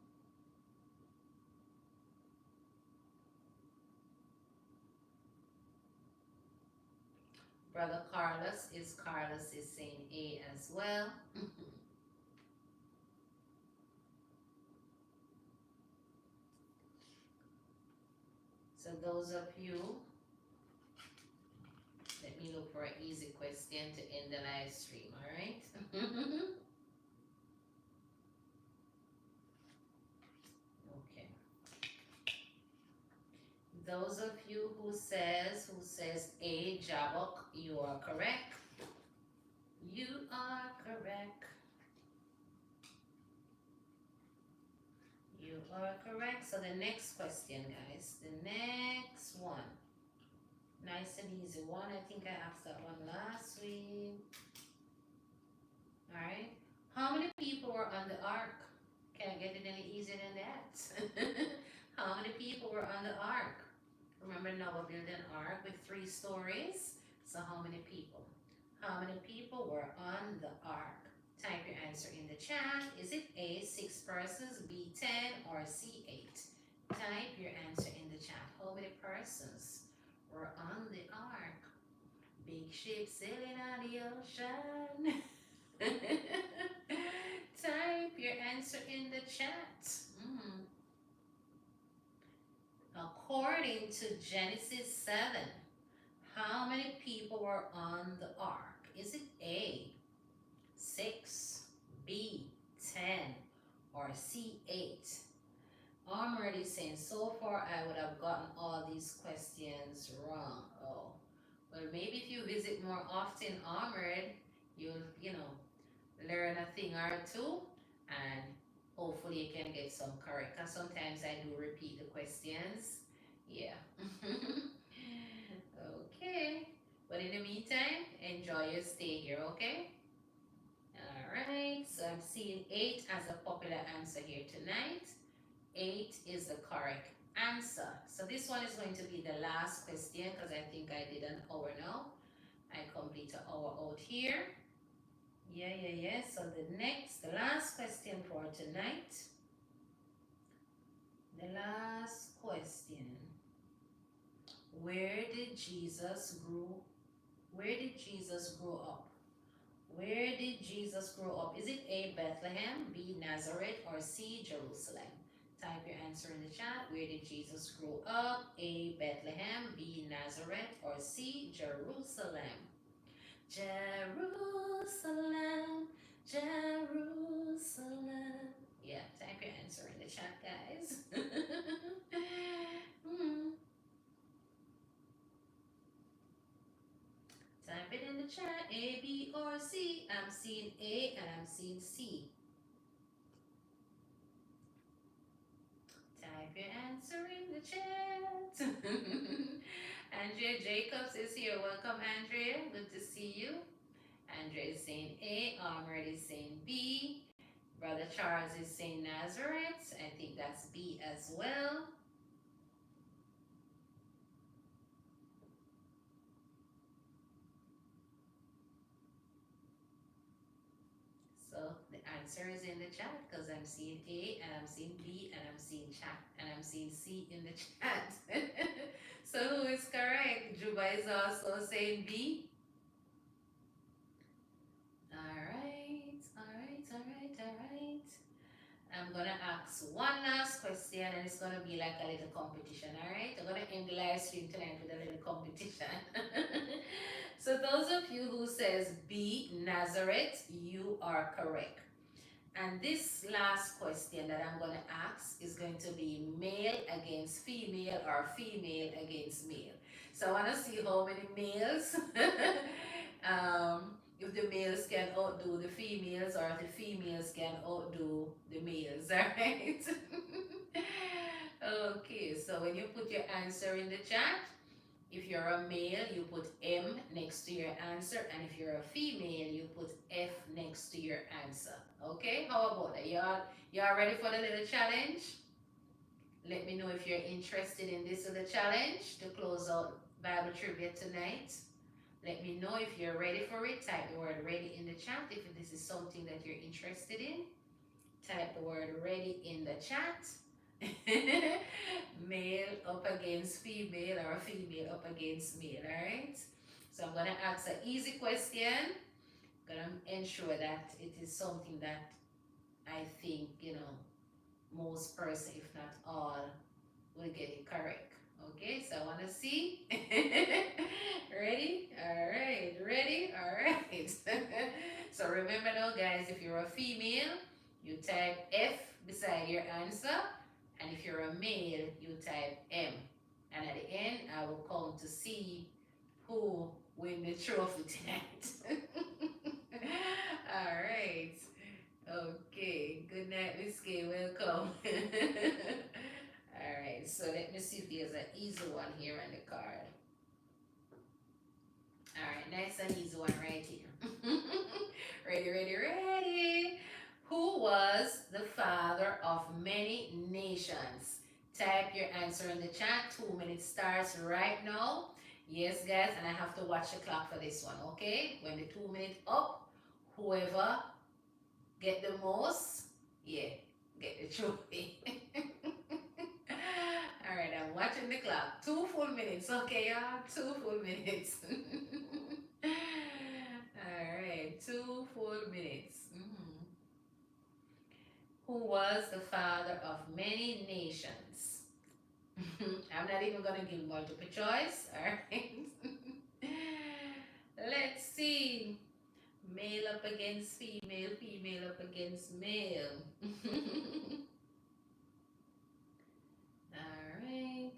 Brother Carlos is saying A as well. So those of you, let me look for an easy question to end the live stream, all right? Okay. Those of you who says A, Jabbok, you are correct. You are correct. You are correct. So the next question, guys. The next one. Nice and easy one. I think I asked that one last week. Alright. How many people were on the ark? Can't get it any easier than that. How many people were on the ark? Remember Noah built an ark with 3 stories. So how many people? How many people were on the ark? Type your answer in the chat. Is it A, 6 persons, B, 10, or C, 8? Type your answer in the chat. How many persons were on the ark? Big ship sailing on the ocean. Type your answer in the chat. Mm. According to Genesis 7, how many people were on the ark? Is it A, 6, B, 10, or C, 8? I'm already saying so far I would have gotten all these questions wrong. Oh, well, maybe if you visit more often, Armored, you'll, learn a thing or two, and hopefully you can get some correct. Because sometimes I do repeat the questions. Yeah. Okay. But in the meantime, enjoy your stay here, okay? Alright, so I'm seeing 8 as a popular answer here tonight. 8 is the correct answer. So this one is going to be the last question because I think I did an hour now. I complete an hour out here. Yeah. So the last question for tonight. The last question. Where did Jesus grow? Where did Jesus grow up? Where did Jesus grow up? Is it A, Bethlehem, B, Nazareth, or C, Jerusalem? Type your answer in the chat. Where did Jesus grow up? A, Bethlehem, B, Nazareth, or C, Jerusalem? Jerusalem, Jerusalem. Yeah, type your answer in the chat, guys. Hmm. Type it in the chat. A, B, or C. I'm seeing A and I'm seeing C. Type your answer in the chat. Andrea Jacobs is here. Welcome, Andrea. Good to see you. Andrea is saying A. Armored is saying B. Brother Charles is saying Nazareth. I think that's B as well. So the answer is in the chat because I'm seeing A and I'm seeing B and I'm seeing chat and I'm seeing C in the chat. So who is correct? Juba is also saying B. All right. I'm gonna ask one last question and it's gonna be like a little competition, all right? I'm gonna end the live stream tonight with a little competition. So those of you who says B, Nazareth, you are correct. And this last question that I'm going to ask is going to be male against female or female against male. So I want to see how many males, if the males can outdo the females or if the females can outdo the males, all right? Okay, so when you put your answer in the chat, if you're a male, you put M next to your answer, and if you're a female, you put F next to your answer. Okay, how about that? Y'all ready for the little challenge? Let me know if you're interested in this little challenge to close out Bible trivia tonight. Let me know if you're ready for it. Type the word ready in the chat if this is something that you're interested in. Type the word ready in the chat. Male up against female or female up against male, alright? So I'm gonna ask an easy question. Gonna ensure that it is something that I think, most person, if not all, will get it correct. Okay, so I wanna see. Ready? Alright, ready? Alright. So remember now guys, if you're a female, you type F beside your answer. And if you're a male, you type M. And at the end, I will count to see who win the trophy tonight. All right. Okay. Good night, Miss K. Welcome. All right. So let me see if there's an easy one here on the card. All right. Nice and easy one right here. Ready. Who was the father of many nations? Type your answer in the chat. 2 minutes starts right now. Yes, guys, and I have to watch the clock for this one, okay? When the 2 minutes up, whoever get the most, yeah, get the trophy. All right, I'm watching the clock. 2 full minutes, okay, y'all? 2 full minutes. All right, 2 full minutes. Who was the father of many nations? I'm not even gonna give multiple choice. All right. Let's see. Male up against female, female up against male. All right.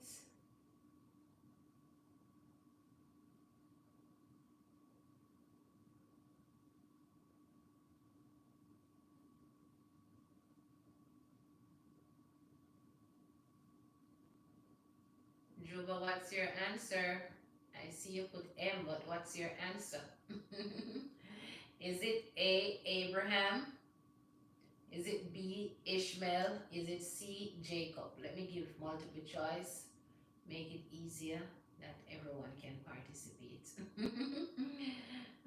Juba, what's your answer? I see you put M, but what's your answer? Is it A, Abraham? Is it B, Ishmael? Is it C, Jacob? Let me give multiple choice. Make it easier that everyone can participate.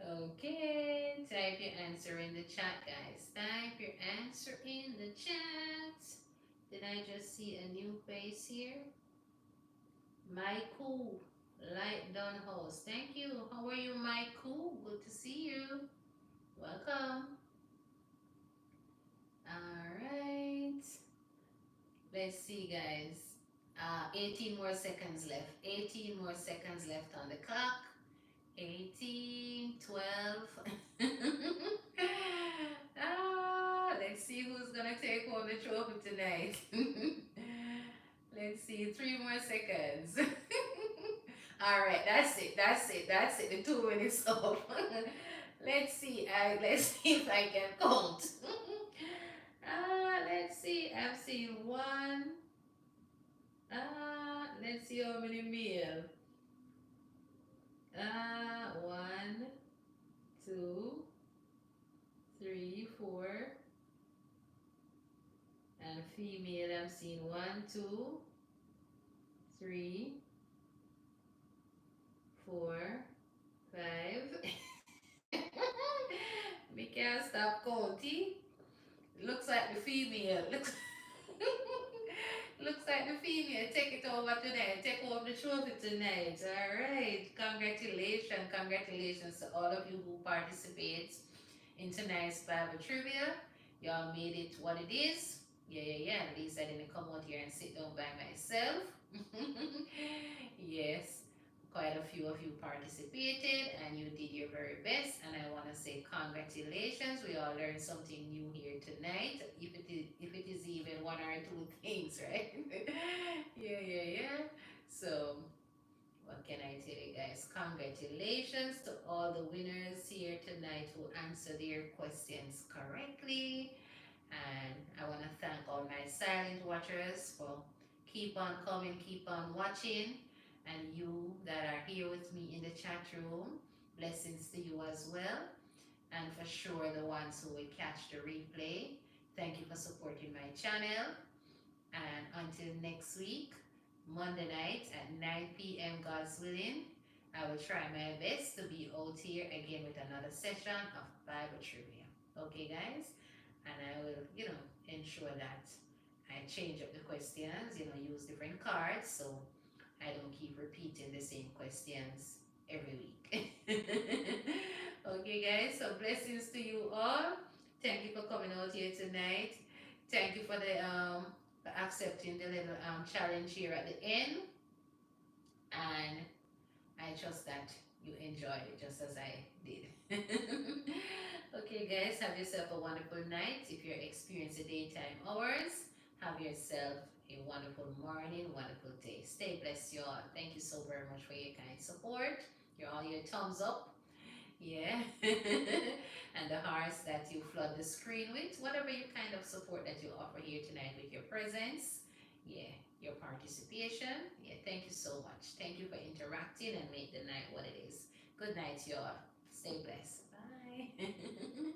Okay, type your answer in the chat, guys. Type your answer in the chat. Did I just see a new face here? Michael, Light Down House. Thank you. How are you, Michael? Good to see you. Welcome. All right. Let's see, guys. 18 more seconds left. 18 more seconds left on the clock. 18, 12. Let's see who's gonna take home the trophy tonight. Let's see, 3 more seconds. All right, that's it. That's it. That's it. The 2 minutes off. Let's see. Let's see if I can count. Let's see. I'm seeing one. Let's see how many male. One, two, three, four, and female. I'm seeing 1, 2, 3, 4, 5. Me can't stop counting. Looks like the female. Looks like the female. Take it over tonight. Take over the trophy tonight. All right. Congratulations. Congratulations to all of you who participate in tonight's Bible trivia. Y'all made it what it is. Yeah. At least I didn't come out here and sit down by myself. Yes. Quite a few of you participated and you did your very best, and I want to say congratulations. We all learned something new here tonight, if it is even one or two things, right? Yeah. So what can I tell you, guys? Congratulations to all the winners here tonight who answered their questions correctly. And I want to thank all my silent watchers for keep on coming, keep on watching, and you that are here with me in the chat room. Blessings to you as well. And for sure, the ones who will catch the replay, thank you for supporting my channel. And until next week, Monday night at 9 p.m., God's willing, I will try my best to be out here again with another session of Bible trivia. Okay, guys? And I will, ensure that I change up the questions, use different cards so I don't keep repeating the same questions every week. Okay, guys, so blessings to you all. Thank you for coming out here tonight. Thank you for for accepting the little challenge here at the end. And I trust that you enjoyed it just as I did. Okay, guys, have yourself a wonderful night. If you're experiencing daytime hours, have yourself a wonderful morning, wonderful day. Stay blessed, y'all. Thank you so very much for your kind support. All your thumbs up. Yeah. And the hearts that you flood the screen with. Whatever your kind of support that you offer here tonight with your presence. Yeah. Your participation. Yeah, thank you so much. Thank you for interacting and make the night what it is. Good night, y'all. Stay blessed. Bye.